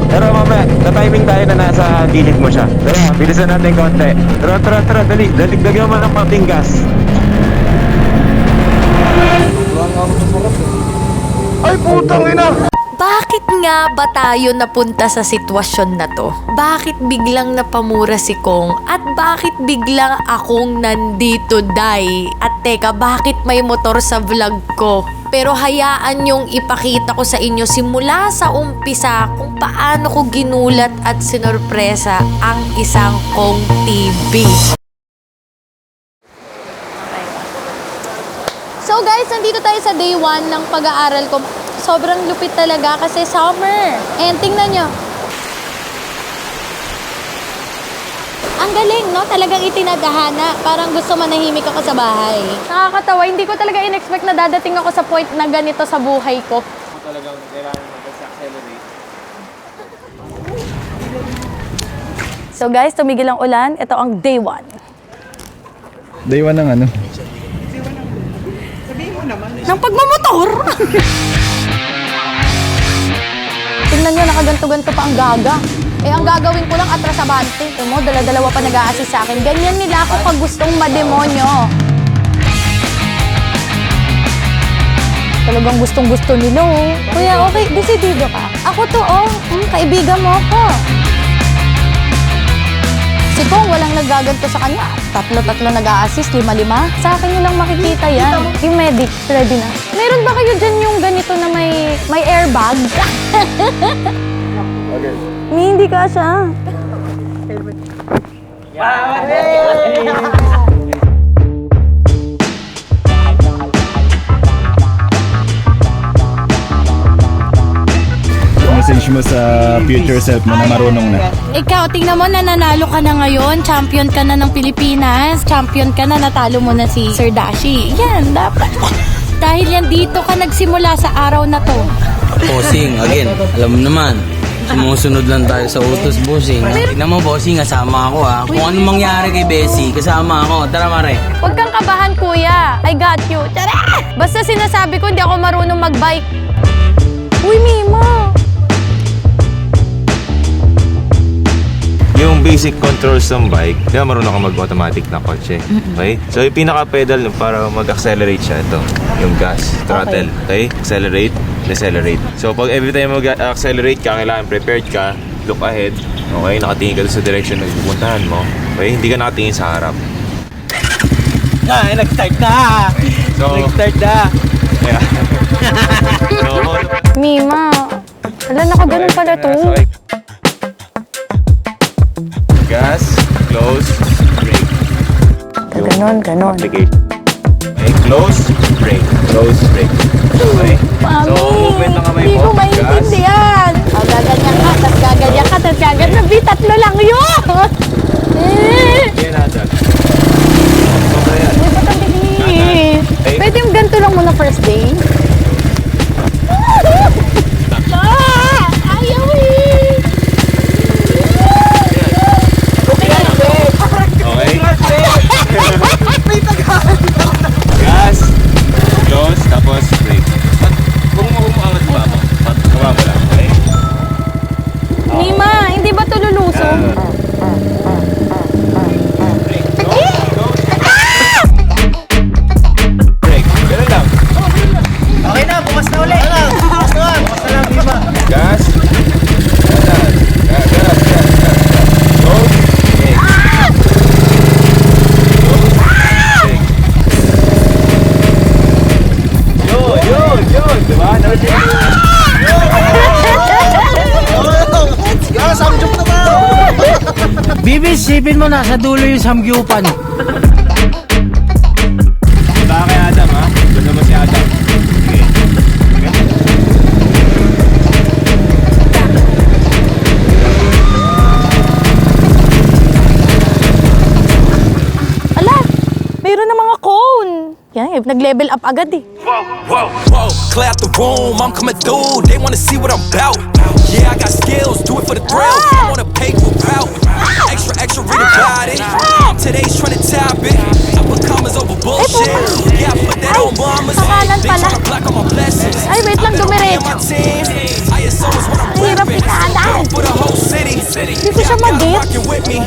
Pero mamaya, na-timing tayo na nasa gilid mo siya. Tara, bilisan natin konti. Tara, dali. Daligdagyan mo ng pating gas. Ay, putang ina! Bakit nga ba tayo napunta sa sitwasyon na to? Bakit biglang napamura si Kong? At bakit biglang akong nandito, Day? At teka, bakit may motor sa vlog ko? Pero hayaan yung ipakita ko sa inyo simula sa umpisa kung paano ko ginulat at sinorpresa ang isang Kong TV. So guys, nandito tayo sa day 1 ng pag-aaral ko. Sobrang lupit talaga kasi summer. And tingnan nyo. Ang galing, no? Talagang itinadhana. Parang gusto manahimik ako sa bahay. Nakakatawa. Hindi ko talaga in-expect na dadating ako sa point na ganito sa buhay ko. Talagang kailangan mag-accelerate. So guys, tumigil ang ulan. Ito ang day 1. Day 1 ng ano? Ng pagmamotor! Tingnan nyo, nakaganto-ganto pa ang gaga. Eh, ang gagawin ko lang, atrasabante. Ito mo, dala-dalawa pa nag-a-assist sa akin. Ganyan nila ako pag gustong mademonyo. Talagang gustong-gusto nila, oh. Kuya, okay, desidido ka. Ako to, oh. Kaibigan mo ako. Si Kong, walang nagaganto sa kanya. Tatlo nag-a-assist, 5-5. Sa akin nyo lang makikita yan. Yung medic, ready na. Meron ba kayo dyan yung ganito na may airbag? Okay. Hindi ka siya. Message mo sa future self mo na marunong na. Ikaw, tingnan mo, nananalo ka na ngayon. Champion ka na ng Pilipinas. Champion ka na, natalo mo na si Sir Dashi. Yan, dapat. Dahil yan, dito ka nagsimula sa araw na to. Bossing, again, alam mo naman, sumusunod lang tayo sa utos, bossing. Tignan mo, bossing, kasama ako ha. Kung anong mangyari kay Bessie, kasama ako. Tara, Mare. Huwag kang kabahan, kuya. I got you. Tara! Basta sinasabi ko, hindi ako marunong magbike. Uy, Mima! Yung basic controls ng bike, di ba marunong ka mag-automatic na kotse? Okay? So yung pinaka-pedal para mag-accelerate siya, ito. Yung gas, throttle. Okay? Accelerate, decelerate. So pag every time mag-accelerate ka, kailangan prepared ka, look ahead. Okay? Nakatingin ka sa direction na pupuntahan mo. Okay? Hindi ka nakatingin sa harap. Ay, nag-start na! So, Nag-start na! yeah. So, Mima, alam na ganun pala to. okay. Gas, close, brake. Ganon. Application. Okay, close, brake. Close, brake. Okay. So, movement ng kamay Hindi mo. ko maintindihan. O, gaganyan ka, tas gaganyan ka, tas gaganyan. Tatlo lang yun! Yan natin. Okay yan. Hindi ba ito bilis? Hey. Pwede yung ganito lang muna first day? Ayaw eh! Okay? Gas, close, tapos brake. Kung umaangat ba mo, gawa mo lang. Okay? Mima, hindi ba ito lulusong? Brake. Close. Brake. Ganun lang. Okay na, bukas na ulit! Bukas na lang, Viva! Gas. Gas. Close. Brake. Yun, diba? Bibi, sipin mo na, sa dulo yung samgyupan. Baka kay Adam, ha? Gusto mo si Adam? Okay. Ala, mayroon na mga cone. Yan, nag-level up agad eh. Whoa, clear out the room, I'm coming through, they wanna see what I'm about. Yeah, I got skills, do it for the thrill, I wanna pay for pout. Extra, read about it, today's trying to top it. I put commas over bullshit, yeah, I put put that on mamas. Pangalan They pala. tryna block all my blessings. Ay, wait lang, Me dumiretso. and my team. ISO is what I'm Hirap repping. itaadaan. For the whole city. Hindi ko siya Yeah, I got 'em mag-get. rocking with me.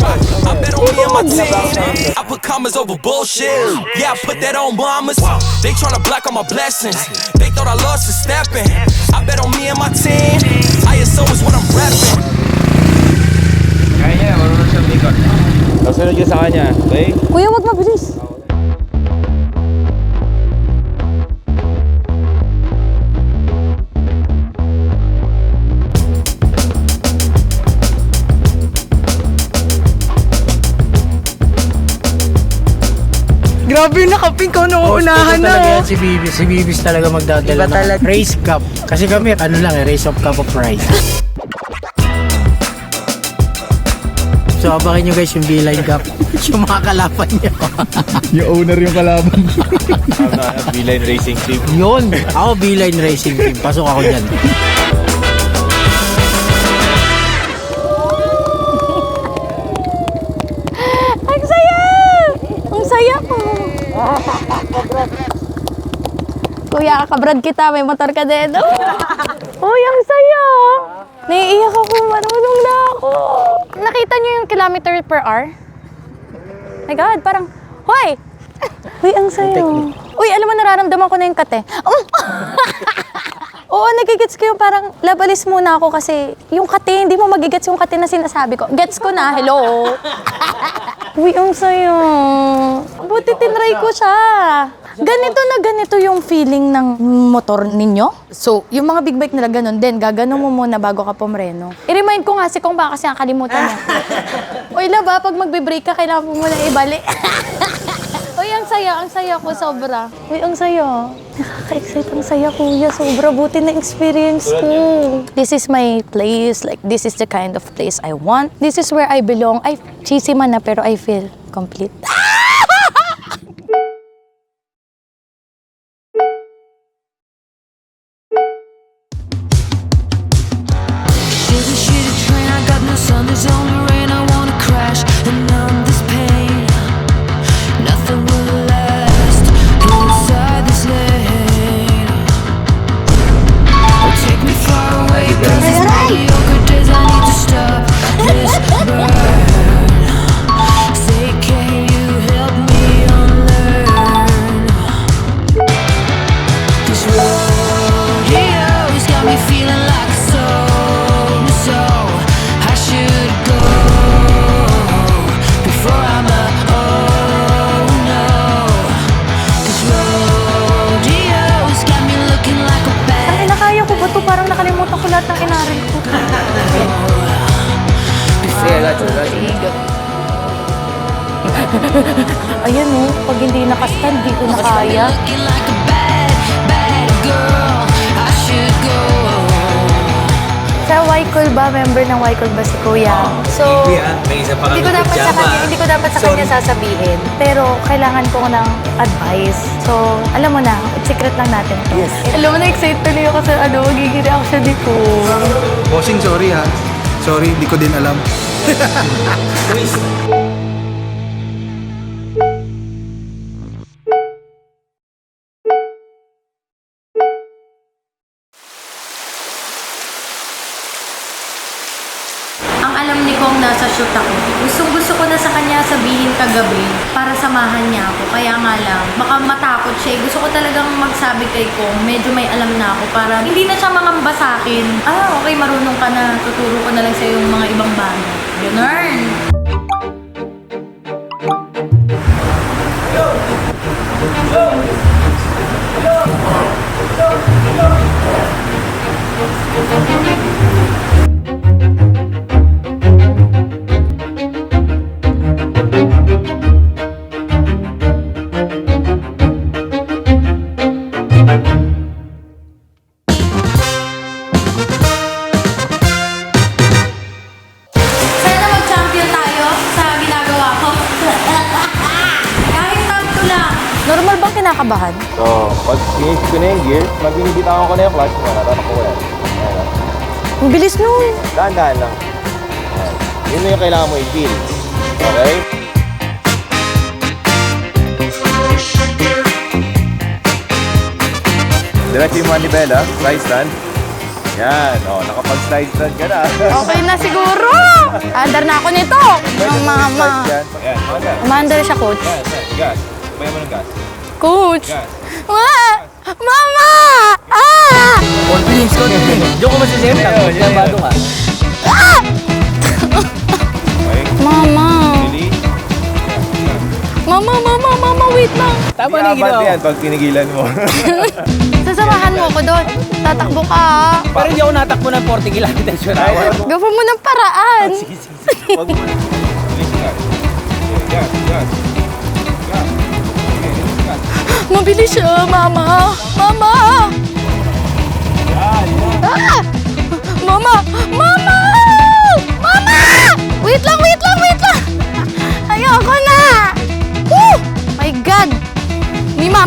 I bet on me and my team. I put commas over bullshit. Yeah, I put that on mamas. They tryna block all my blessings. They thought I lost for stepping. I bet on me and my team. ISO is what I'm repping. Kaya niya, marunong siyang likod. Kasunod ka sa kanya, okay? Kuya, wag mabilis. Grabe, nakapink ko nung unahan na. Si Bibis. Si Bibis talaga magdadala ng race cup. Kasi kami, ano lang race of cup of rice. So, abangan nyo guys yung B-line cup. Yung mga kalaban nyo. Yung owner yung kalaban. Beeline Racing Team. Yun. Ako B-line racing team. Pasok ako dyan. Ang saya! Ang saya ko. Kuya, kabrad kita. May motor ka din. Uy, ang saya! Naiiyak ako. Marunong na ako. Nakita niyo yung kilometer per hour? My God, parang, hoy! Uy, ang saya. Uy, alam mo, nararamdaman ko na yung kate. Oo, nagigets ko yung parang labalis muna ako kasi yung kate, hindi mo magigets yung kate na sinasabi ko. Gets ko na, hello. Uy, ang saya. Buti tinry ko siya. Ganito na ganito yung feeling ng motor ninyo. So, yung mga big bike nila ganun din. Gaganon mo muna bago ka pumreno. I-remind ko nga si Kong baka kasi nakalimutan niya. Uy, laba, pag magbe-brake ka, kailangan mo muna ibalik. Uy, ang saya ko sobra. Uy, ang saya. Nakaka-excite, ang saya kuya, sobra. Buti na experience ko. This is my place, like this is the kind of place I want. This is where I belong. Ay, cheesy man na, pero I feel complete. Shitty, shitty train, I got no sun, there's only rain, I wanna crash and numb this pain. Nothing will last inside this lane. Oh, take me far away, past these mediocre days, I need to stop this burn. Say, can you help me unlearn? This rodeo's got me feeling like a soul, so I should go before I'm a oh no. This rodeo's got me looking like a Ay, bad nakaya ko ba ito? Parang nakalimutan ko lahat ng inaral ko. Ayan o, pag hindi nakastand, di ko na kaya. looking like a bad, bad girl. I should go. Sa Y-Call ba, member ng Y-Call ba si Kuya? So, May isa pa hindi ko dapat sa kanya sasabihin. Pero kailangan ko ng advice. So, alam mo na, secret lang natin to. Yes. Alam mo na, excited tuloy ako sa magiging reaction ni ko. Bossing, sorry ha. Sorry, di ko din alam. Ang alam ni Kong nasa shoot ako. Gusto ko na sa kanya sabihin kagabi para samahan niya ako. Kaya nga lang, baka matakot siya. Gusto ko talagang magsabi kay Kong, medyo may alam na ako para hindi na siya mangamba sa akin. Ah, okay, marunong ka na. Tuturo ko na lang sa yung mga ibang bagay. Ganun. Sana mag-champion tayo sa ginagawa ko. Kahit tanto lang. Normal bang kinakabahan? So, pag sinigit ko na yung gear, pag binibitawan ko na yung clutch, natatakbo ko yan. Ayan. Ang bilis nun. Dahan-dahan lang. Ayan. Yun na yung kailangan mo i-feel. Okay? Diretso yung manibela, slide stand. Yan, nakapag-slide stand ka na. Okay na siguro. Andar na ako nito. Mama. Yan, maandar. Umandar siya, coach. Yan, gas. Sabay mo ng gas. Coach. Gas. Mama! Ah! Confidence. Diyan ko masisip. Kabado ka. Okay. Mama. Really? Mama, wait lang. Tama na yung ginawa. yan pag tinigilan mo. Sasamahan mo ako doon. Tatakbo ka, ha? Pero hindi ako natakbo ng 40 kilometers per hour. Gawa mo ng paraan. Wag mo. Bilis gas. Gas, gas. Gas. Okay, gas. Mabilis siya, Mama. Mama! Ah! Mama! Mama! Mama! Wait lang! Ayoko na! Woo! My God! Mima!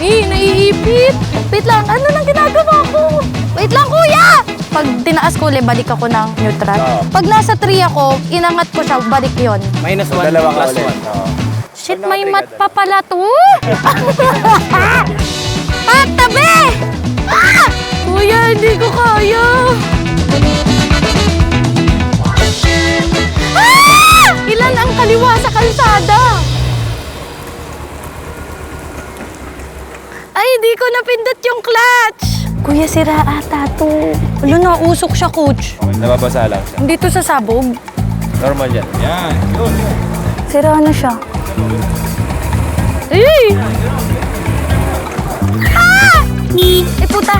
Naiipit! Wait lang, ano nang ginagawa ko? Wait lang, kuya! Pag tinaas ko ulit, balik ako ng neutral. Pag nasa 3 ako, inangat ko siya, balik yon. -1 Dalawa ka plus ulit. 1. Shit, may mat pa pala to. Tabi! Ah! Kuya, hindi ko kaya. Ah! Ilan ang kaliwa sa kalsada? Ay, hindi ko napindot yung clutch. Kuya, sira ata to. Nausok siya, coach. Okay, nababasa lang siya. Hindi to sasabog. Normal yan. Yan. Yun. Sira na siya. Ay! Ah! Puta!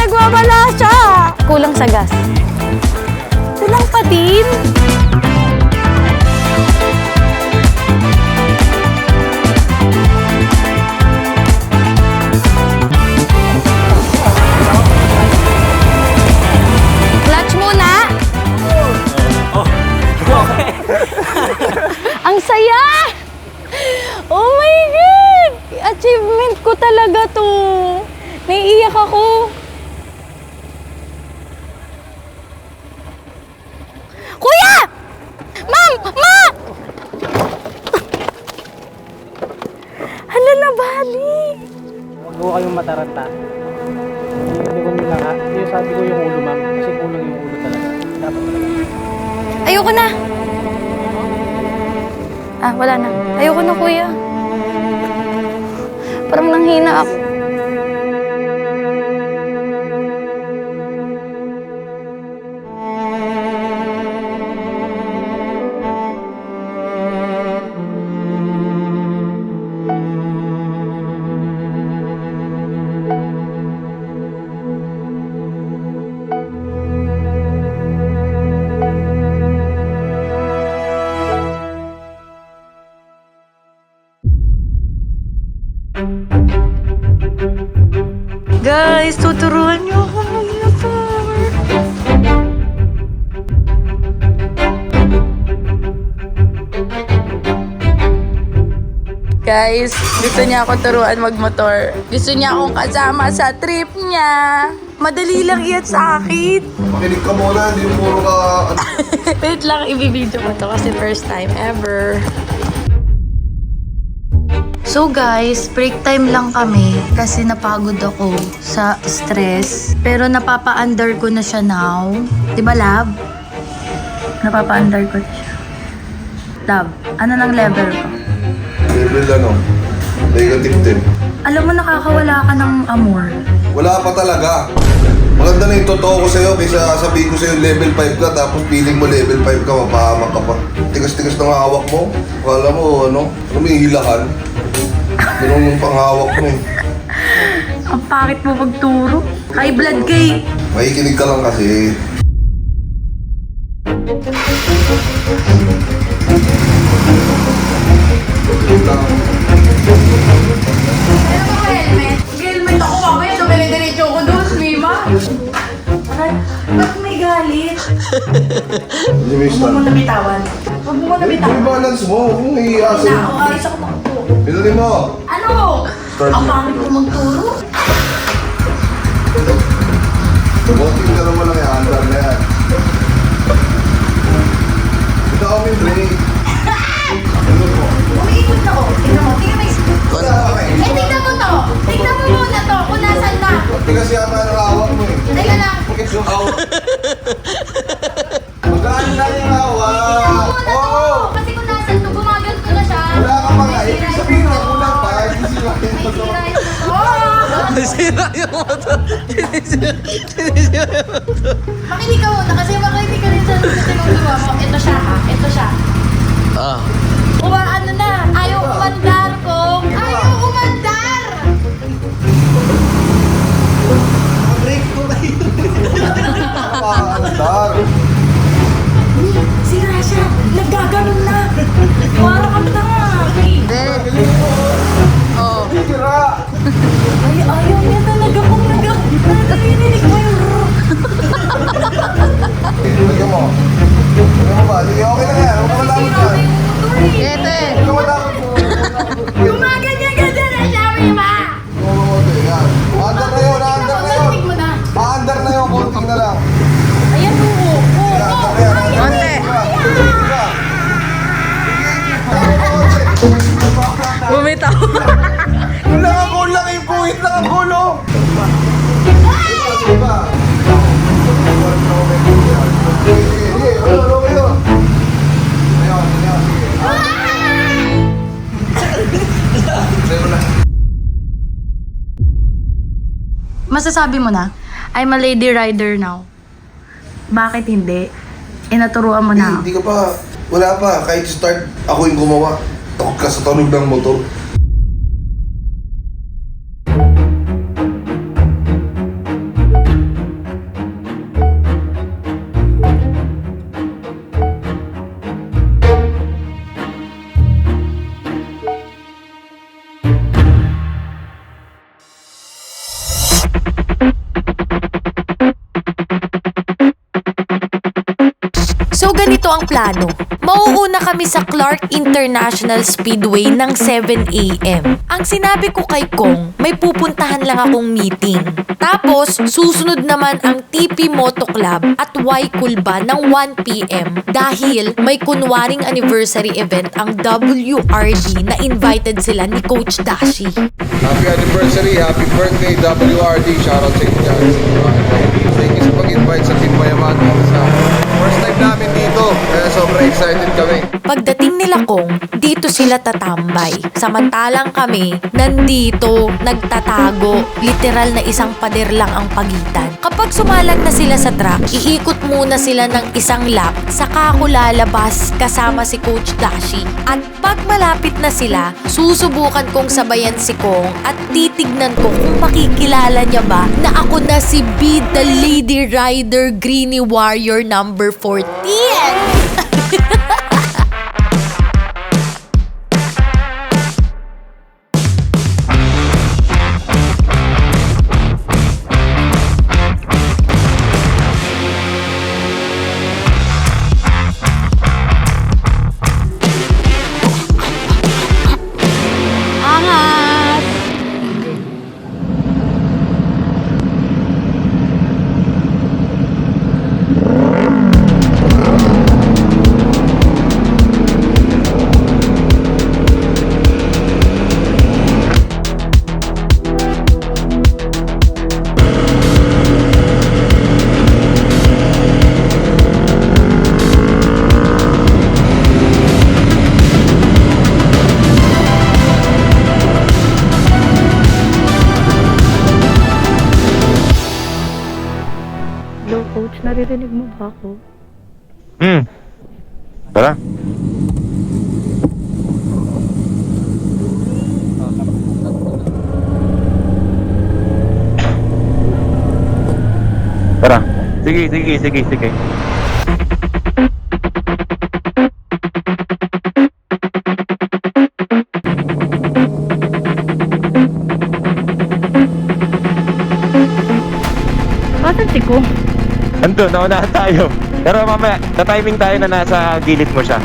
Nagwawala siya! Kulang sa gas. Kulang pa din. Clutch muna! Ang saya! Oh my God! Achievement ko talaga to. Naiiyak ako. Kuya! Ma'am! Ma! Hala na bali. Huwag mo kayong mataranta. Hindi ko nila nga. Hindi sabi ko yung ulo, ma'am. Kasi kulang yung ulo talaga. Dapat talaga. Ayoko na. Ah, wala na. Ayoko na, kuya. Parang nanghina ako. Guys, tuturuan niyo ako mag-motor. Guys, gusto niya ako turuan mag-motor. Gusto niya akong kasama sa trip niya. Madali lang yan sa akin. Makinig ka muna, hindi puro ka... Wait lang, ibibideo ko to kasi first time ever. So guys, break time lang kami kasi napagod ako sa stress. Pero napapa-under ko na siya now. Diba, Lab? Napapa-under ko na siya. Lab, ano nang level ko? Level ano? Negative 10. Alam mo, nakakawala ka ng amor. Wala pa talaga. Maganda na yung totoo ko sa'yo kaysa sabihin ko sa'yo level 5 ka tapos feeling mo level 5 ka, mapahamak ka pa. Tigas-tigas ng hawak mo. Akala mo, humihilahan. Ganun yung panghawak mo eh. Ang pangit mo magturo. High blood kay. Makikinig ka lang kasi. Helmet ako, mamaya dumili-diretso ko doon, Mima. Ba't may galit? Hindi mo Huwag mo nabitawan. Huwag mo nabitawan. Yung balance mo, huwag mong iiasin. Ayos ako takbo. Pinuli mo. Ano? Ang pangit mo magturo. Walking ka naman lang yan, andar na yan. Ito ako may break. Ano mo? Umiikot ako. Tingnan mo, tingnan mo. Eh, tingnan mo to. Tingnan mo Sabihin ako lang pa, sisirain mo to. Sira yung motor. Makinig ka muna kasi makinig ka rin sa tinuturo mo. Ito siya ha, ito siya. Ah. Ano na, ayaw umandar ko. Ayaw umandar! Paandar. Sira siya, naggaganon na. Parang kami na nga. Sira. Ayaw niya talaga kung nag-ininig mo yung Lagyan mo. Lagyan mo ba? Sige, okay lang yan. Huwag mo malapit yan. Huwag mo malapit mo. Gumaganyan-ganyan na siya, Mima! Yan. Paandar na yun, paandar na yun. mo na. Paandar na yun, konting na lang. Ayan, oo. Paandar na yan. Konti. Bumitaw. Kulang yung puwit lang ang gulo. Diba? Sige, ano kayo? Ayun, sige. Masasabi mo na, I'm a lady rider now. Bakit hindi? Inaturuan mo na. Hindi ka pa. Wala pa. Kahit start, ako yung gumawa. Takot ka sa tunog ng motor. So ganito ang plano. Mauuna kami sa Clark International Speedway ng 7 a.m. Ang sinabi ko kay Kong, may pupuntahan lang akong meeting. Tapos, susunod naman ang TP Moto Club at Y Kulba ng 1 p.m. dahil may kunwaring anniversary event ang WRD na invited sila ni Coach Dashi. Happy anniversary, happy birthday, WRD. Shoutout sa inyo dyan. Thank you sa pag-invite sa Team Mayaman. First time namin dito, kaya sobrang excited kami. Pagdating nila Kong, dito sila tatambay. Samantalang kami, nandito, nagtatago. Literal na isang pader lang ang pagitan. Kapag sumalan na sila sa track, iikot muna sila ng isang lap, saka ako lalabas kasama si Coach Dashi. At pag malapit na sila, susubukan kong sabayan si Kong at titignan ko kung makikilala niya ba na ako na si B, the Lady Rider Greenie Warrior number 14. Hello, Coach. Naririnig mo ba ako? Tara. Tara. Sige. Bakit si Kong? Andun, naunahan tayo. Pero mamaya, ta-timing tayo na nasa gilid mo siya.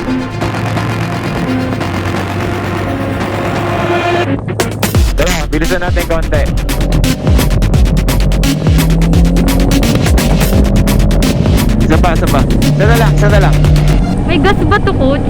Tara, bilisan natin konti. Isa pa. Sana lang. May gas ba to, Coach?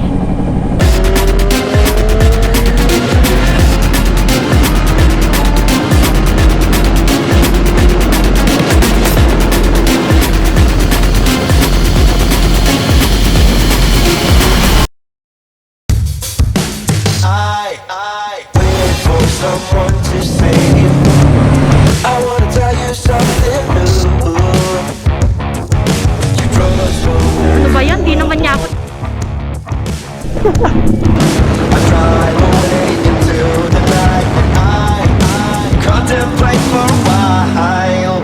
for someone to save. I wanna tell you something new. You drove us nowhere. Ano ba yan? Di naman niya ako. I drive away into the night and I contemplate for a while.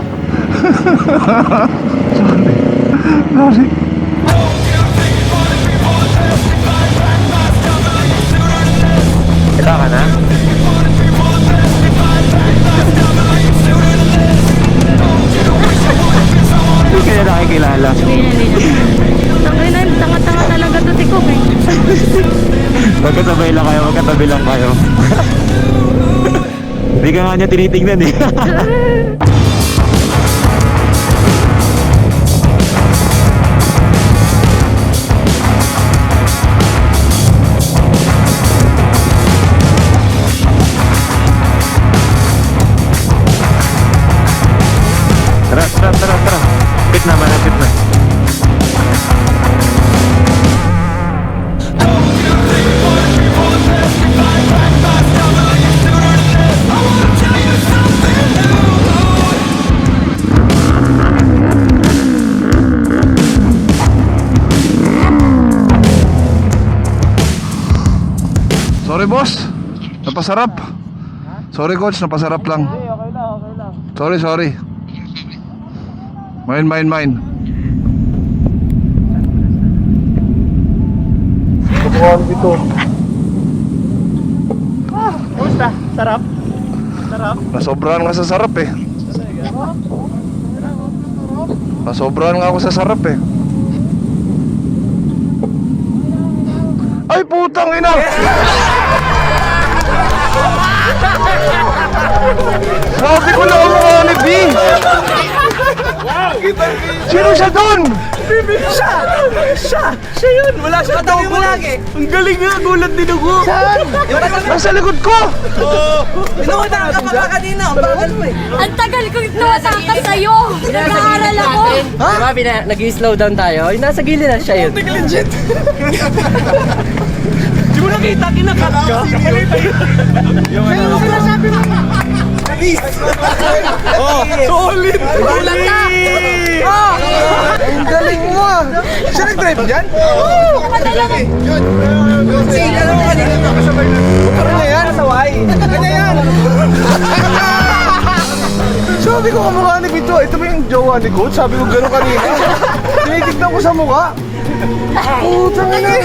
Kita ka na? Hindi ka na nakikilala. Tanga-tanga talaga to si Kong eh. Magkasabay lang kayo, magkatabi lang kayo. Hindi ka nga niya tinitingnan eh. Tara. Pit na, malapit na. Sorry boss, napasarap. Sorry coach, napasarap lang. Sorry. Mine. Kabuhan dito. Kumusta? Sarap? Sarap? Nasobrahan nga sa sarap eh. Nasobrahan nga ako sa sarap eh. Ay putang ina! Sabi ko na mukha ni B! Sino siya dun? Siya yun! Wala siya daw mo lagi! Ang galing nga! Gulat din ako! Saan? Nasa likod ko! Inuutan ka pa kanina! Ang bagal mo eh! Ang tagal ko tumataka sa'yo. Nag-aaral ako. Diba nag-slow down tayo? Yung nasa gilid na siya yun. Legit! Di mo nakita, kinakat ka? Yung ano? Sabi mo! Oh, solid! Gulat na! Oh! Ang galing mo ah! Siya nag-drive dyan? Madala mo. Kasi alam mo kanina ito kasabay na. Ano na yan? Saway! Kanya yan! Sabi ko kamukha ni Vito, ito ba yung jowa ni Coach? Sabi ko gano'n kanina. Tinitignan ko sa mukha. Putang ina eh.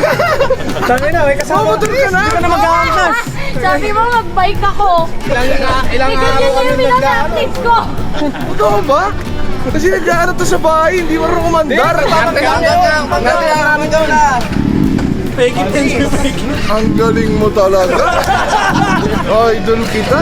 Sabi na, may kasama. Mamotor ka na. Hindi ka na mag-aangkas. Sabi mo mag-bike ako. Ilang araw kami naglaano. Tips ko. Totoo ba? Kasi nag-aano to sa bahay, hindi marunong umandar. Natin daw na. Fake it. Ang galing mo talaga. Idol kita.